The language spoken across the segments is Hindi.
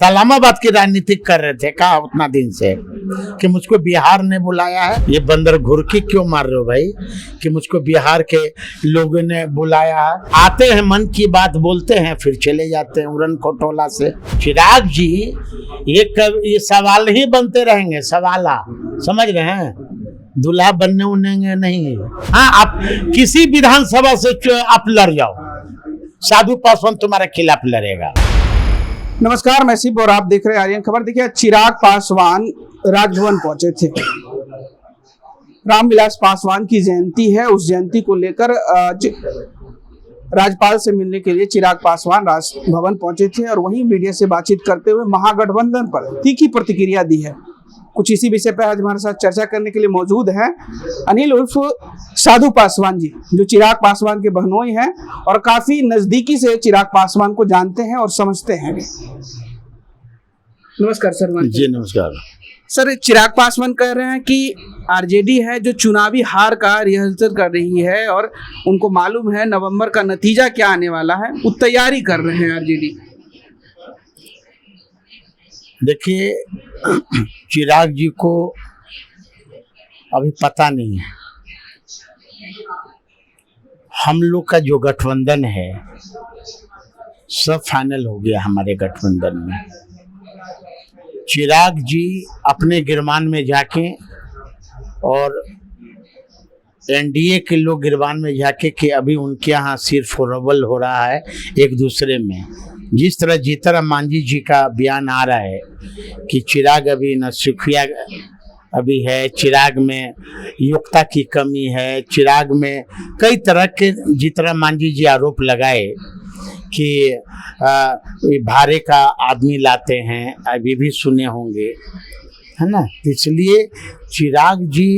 इस्लामाबाद की राजनीति कर रहे थे कहा उतना दिन से कि मुझको बिहार ने बुलाया है। ये बंदर घुरकी क्यों मार रहे हो भाई कि मुझको बिहार के लोगों ने बुलाया है। आते हैं मन की बात बोलते हैं फिर चले जाते हैं उड़न खटोला से। चिराग जी ये सवाल ही बनते रहेंगे, सवाला, समझ रहे हैं, दूल्हा बनने उनेंगे नहीं। हाँ, आप किसी विधानसभा से आप लड़ जाओ, साधु पासवान तुम्हारे खिलाफ लड़ेगा। नमस्कार, मैं शिव और आप देख रहे हैं आर्यन खबर। देखिए, चिराग पासवान राजभवन पहुंचे थे। रामविलास पासवान की जयंती है, उस जयंती को लेकर राज्यपाल से मिलने के लिए चिराग पासवान राजभवन पहुंचे थे और वहीं मीडिया से बातचीत करते हुए महागठबंधन पर तीखी प्रतिक्रिया दी है। कुछ इसी विषय पर आज हमारे साथ चर्चा करने के लिए मौजूद हैं अनिल उर्फ साधु पासवान जी, जो चिराग पासवान के बहनोई हैं और काफी नजदीकी से चिराग पासवान को जानते हैं और समझते हैं। नमस्कार सर। जी नमस्कार सर, चिराग पासवान कह रहे हैं कि आरजेडी है जो चुनावी हार का रिहर्सल कर रही है और उनको मालूम है नवंबर का नतीजा क्या आने वाला है, वो तैयारी कर रहे हैं आरजेडी। देखिए, चिराग जी को अभी पता नहीं है। हम लोग का जो गठबंधन है सब फाइनल हो गया हमारे गठबंधन में। चिराग जी अपने गिरमान में जाके और एनडीए के लोग गिरबान में जाके कि अभी उनके यहाँ सिर्फ रबल हो रहा है एक दूसरे में। जिस तरह जीतन मांझी जी का बयान आ रहा है कि चिराग अभी न सुखिया अभी है, चिराग में योग्यता की कमी है, चिराग में कई तरह के जीतन मांझी जी आरोप लगाए कि भारे का आदमी लाते हैं, अभी भी सुने होंगे, है ना। इसलिए चिराग जी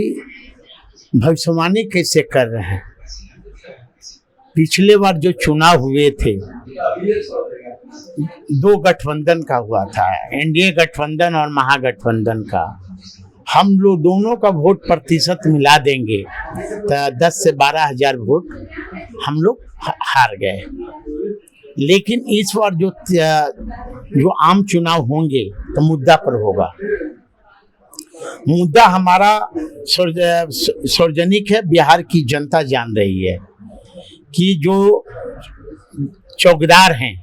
भविष्यवाणी कैसे कर रहे हैं। पिछले बार जो चुनाव हुए थे दो गठबंधन का हुआ था, एनडीए गठबंधन और महागठबंधन का। हम लोग दोनों का वोट प्रतिशत मिला देंगे तो 10 से 12 हजार वोट हम लोग हार गए। लेकिन इस बार जो आम चुनाव होंगे तो मुद्दा पर होगा। मुद्दा हमारा सार्वजनिक है, बिहार की जनता जान रही है कि जो चौकीदार हैं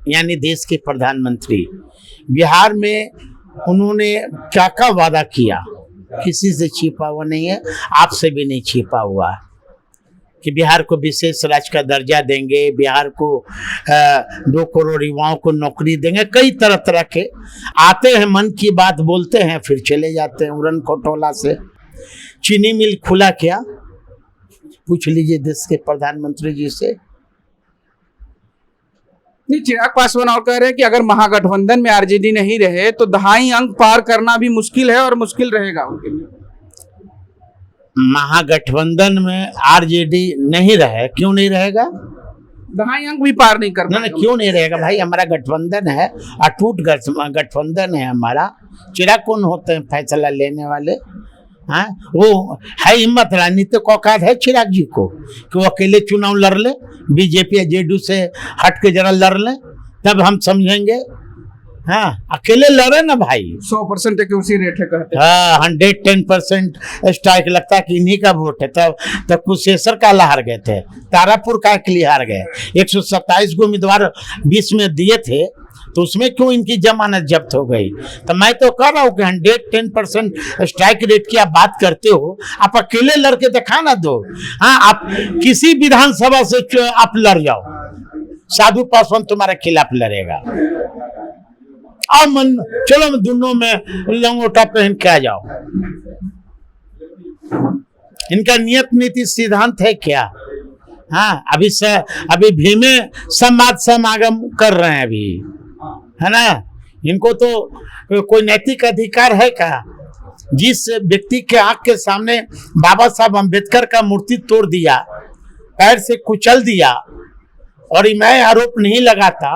यानी देश के प्रधानमंत्री, बिहार में उन्होंने क्या क्या वादा किया, किसी से छिपा हुआ नहीं है, आपसे भी नहीं छिपा हुआ कि बिहार को विशेष राज्य का दर्जा देंगे, बिहार को 2 करोड़ युवाओं को नौकरी देंगे। कई तरह तरह के आते हैं, मन की बात बोलते हैं फिर चले जाते हैं उड़न खटोला से। चीनी मिल खुला क्या, पूछ लीजिए देश के प्रधानमंत्री जी से। चिराग पासवान और कह रहे हैं कि अगर महागठबंधन में आरजेडी नहीं रहे तो 2.5 अंक पार करना भी मुश्किल है और मुश्किल रहेगा उनके लिए। महागठबंधन में आरजेडी नहीं रहे, क्यों नहीं रहेगा? 2.5 अंक भी पार नहीं करना। नहीं, क्यों नहीं रहेगा भाई, हमारा गठबंधन है, अटूट गठबंधन है हमारा। चिराग कौन होते हैं फैसला लेने वाले? हाँ, वो है हिम्मत, राजनीतिक औकात है चिराग जी को कि वो अकेले चुनाव लड़ ले, बीजेपी या जेडीयू से हट के जरा लड़ ले, तब हम समझेंगे। हाँ, अकेले लड़े ना भाई, 100% के उसी रेट है कहते हैं। हाँ, 110% स्ट्राइक लगता है कि इन्हीं का वोट है। तब कुशेश्वर का हार गए थे, तारापुर का के लिए हार गए। 127 को उम्मीदवार 20 में दिए थे, तो उसमें क्यों इनकी जमानत जब्त हो गई? तो मैं तो कह रहा हूँ कि 110% स्ट्राइक रेट की आप बात करते हो, आप अकेले लड़के दिखा ना दो। हाँ, आप किसी विधानसभा से आप लड़ जाओ, साधु पासवान तुम्हारे खिलाफ लड़ेगा। और मन चलो दोनों में लंगोटा पहन के आ जाओ। इनका नियत नीति सिद्धांत है क्या? हाँ, अभी भीमे संवाद समागम कर रहे हैं अभी, है ना। इनको तो कोई नैतिक अधिकार है क्या? जिस व्यक्ति के आंख के सामने बाबा साहब अम्बेडकर का मूर्ति तोड़ दिया, पैर से कुचल दिया, और मैं आरोप नहीं लगाता,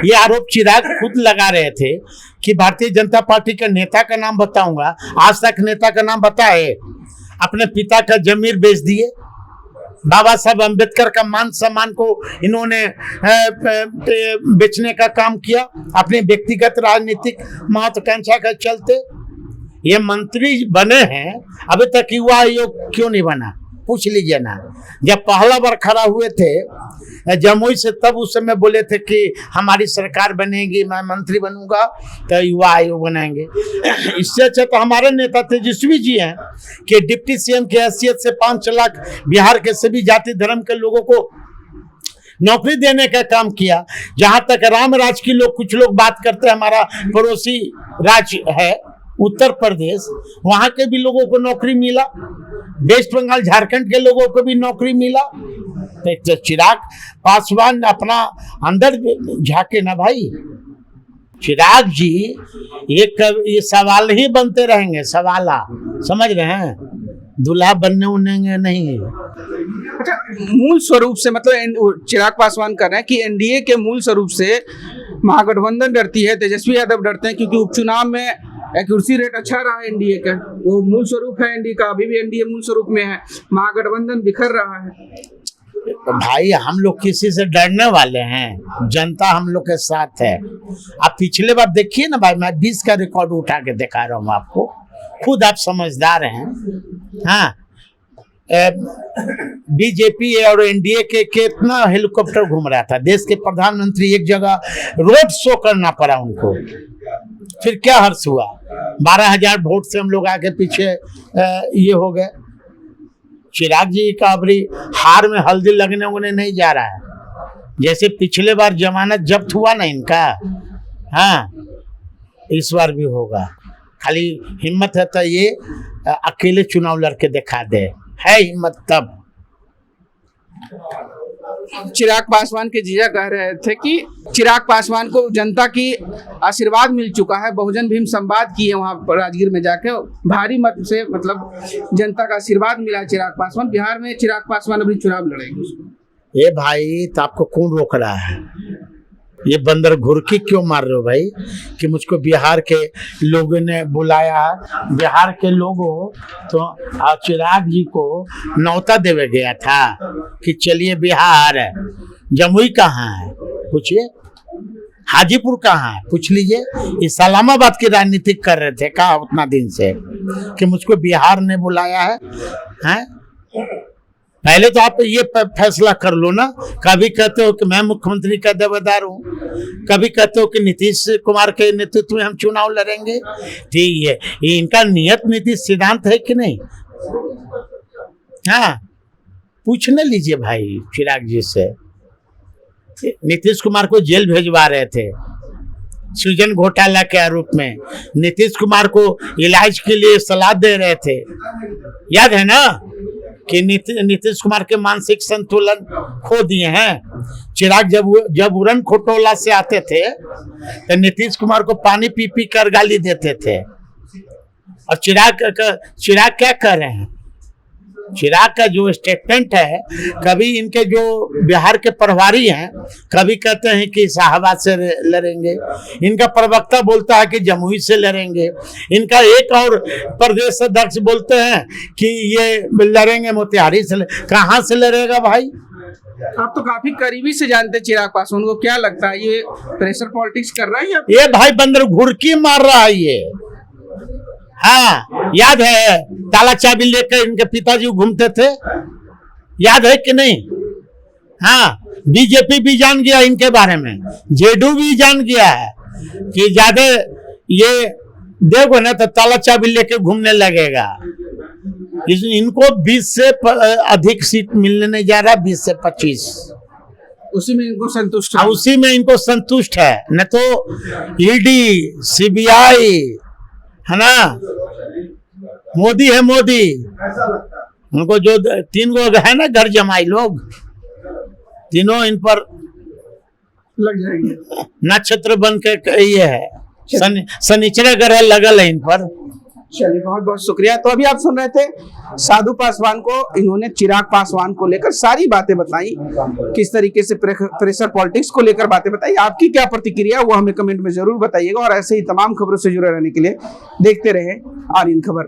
ये आरोप चिराग खुद लगा रहे थे कि भारतीय जनता पार्टी के नेता का नाम बताऊंगा, आज तक नेता का नाम बताए, अपने पिता का जमीर बेच दिए, बाबा साहब अम्बेडकर का मान सम्मान को इन्होंने बेचने का काम किया अपने व्यक्तिगत राजनीतिक महत्वाकांक्षा के चलते। ये मंत्री बने हैं, अभी तक युवा आयोग क्यों नहीं बना? पूछ लीजिए ना। जब पहला बार खड़ा हुए थे जमुई से, तब उस समय बोले थे कि हमारी सरकार बनेगी, मैं मंत्री बनूंगा तो युवा आयोग बनाएंगे। इससे अच्छा तो हमारे नेता तेजस्वी जी हैं कि डिप्टी सीएम की हैसियत से 5 लाख बिहार के सभी जाति धर्म के लोगों को नौकरी देने का काम किया। जहां तक राम राज की कुछ लोग बात करते हैं, हमारा पड़ोसी राज्य है उत्तर प्रदेश, वहां के भी लोगों को नौकरी मिला, वेस्ट बंगाल झारखंड के लोगों को भी नौकरी मिला। तो चिराग पासवान अपना अंदर झाके ना भाई। चिराग जी ये सवाल ही बनते रहेंगे, सवाला, समझ रहे हैं? दूल्हा बनने उनेंगे नहीं। अच्छा, मूल स्वरूप से मतलब चिराग पासवान कर रहे हैं कि एनडीए के मूल स्वरूप से महागठबंधन डरती है, तेजस्वी यादव डरते हैं, क्योंकि उपचुनाव में एक्यूरेसी रेट अच्छा रहा है एनडीए का। वो मूल स्वरूप है एनडीए का, अभी भी एनडीए मूल स्वरूप में है, महागठबंधन बिखर रहा है। भाई हम लोग किसी से डरने वाले हैं? जनता हम लोग के साथ है। आप पिछले बार देखिए ना भाई, मैं 20 का रिकॉर्ड उठा के दिखा रहा हूँ आपको, खुद आप समझदार हैं। हाँ, बीजेपी और एनडीए के कितना हेलीकॉप्टर घूम रहा था, देश के प्रधानमंत्री एक जगह रोड शो करना पड़ा उनको, फिर क्या हर्ष हुआ? 12,000 वोट से हम लोग आके पीछे ये हो गए। चिराग जी का अभी हार में हल्दी लगने उन्हें नहीं जा रहा है, जैसे पिछले बार जमानत जब्त हुआ ना इनका, हाँ इस बार भी होगा। खाली हिम्मत है तो ये अकेले चुनाव लड़के दिखा दे, है हिम्मत तब। चिराग पासवान के जीजा कह रहे थे कि चिराग पासवान को जनता की आशीर्वाद मिल चुका है, बहुजन भीम संवाद किए वहाँ पर राजगीर में जाके, भारी मत से मतलब जनता का आशीर्वाद मिला चिराग पासवान। बिहार में चिराग पासवान अभी चुनाव लड़ेंगे। ये भाई तो आपको कौन रोक रहा है? ये बंदर घुरकी क्यों मार रहे हो भाई? कि मुझको बिहार के लोगों ने बुलाया, बिहार के लोगों तो चिराग जी को न्योता देवे गया था कि चलिए बिहार। जमुई कहाँ है पूछिए, हाजीपुर कहाँ है पूछ लीजिए। इस्लामाबाद की राजनीति कर रहे थे कहा उतना दिन से कि मुझको बिहार ने बुलाया है? पहले तो आप ये फैसला कर लो ना। कभी कहते हो कि मैं मुख्यमंत्री का दावेदार हूँ, कभी कहते हो कि नीतीश कुमार के नेतृत्व में हम चुनाव लड़ेंगे। ठीक है, ये इनका नियत नीति सिद्धांत है कि नहीं? हाँ, पूछने लीजिए भाई चिराग जी से। नीतीश कुमार को जेल भेजवा रहे थे सृजन घोटाला के आरोप में, नीतीश कुमार को इलाज के लिए सलाह दे रहे थे, याद है ना? कि नीतीश कुमार के मानसिक संतुलन खो दिए हैं। चिराग जब उड़न खटोला से आते थे तो नीतीश कुमार को पानी पी पी कर गाली देते थे। और चिराग क्या कर रहे हैं? चिराग का जो स्टेटमेंट है, कभी इनके जो बिहार के प्रभारी हैं कभी कहते हैं कि शाहबाद से लड़ेंगे, इनका प्रवक्ता बोलता है कि जमुई से लड़ेंगे, इनका एक और प्रदेश अध्यक्ष बोलते हैं कि ये लड़ेंगे मोतिहारी से। कहाँ से लड़ेगा भाई? आप तो काफी करीबी से जानते चिराग पासवान को, क्या लगता है ये प्रेशर पॉलिटिक्स कर रहा है या? ये भाई बंदर घुरकी मार रहा है ये। हाँ, याद है ताला चाबी लेकर इनके पिताजी घूमते थे, याद है कि नहीं? हाँ, बीजेपी भी जान गया इनके बारे में, जेडीयू भी जान गया है कि ज्यादा ये देखो ना तो ताला चाबी लेके घूमने लगेगा। इनको 20 से अधिक सीट मिलने नहीं जा रहा, 20 से 25। उसी में इनको संतुष्ट है, उसी में इनको संतुष्ट है। न तो ईडी, सीबीआई है ना, मोदी है मोदी। उनको जो 3 गो है ना घर जमाई लोग, तीनों इन पर लग जाएंगे। नक्षत्र बन के ये है, शनिचर ग्रह लगल है इन पर। चलिए, बहुत बहुत शुक्रिया। तो अभी आप सुन रहे थे साधु पासवान को, इन्होंने चिराग पासवान को लेकर सारी बातें बताई, किस तरीके से प्रेशर पॉलिटिक्स को लेकर बातें बताई। आपकी क्या प्रतिक्रिया वो हमें कमेंट में जरूर बताइएगा, और ऐसे ही तमाम खबरों से जुड़े रहने के लिए देखते रहे आर्यन खबर।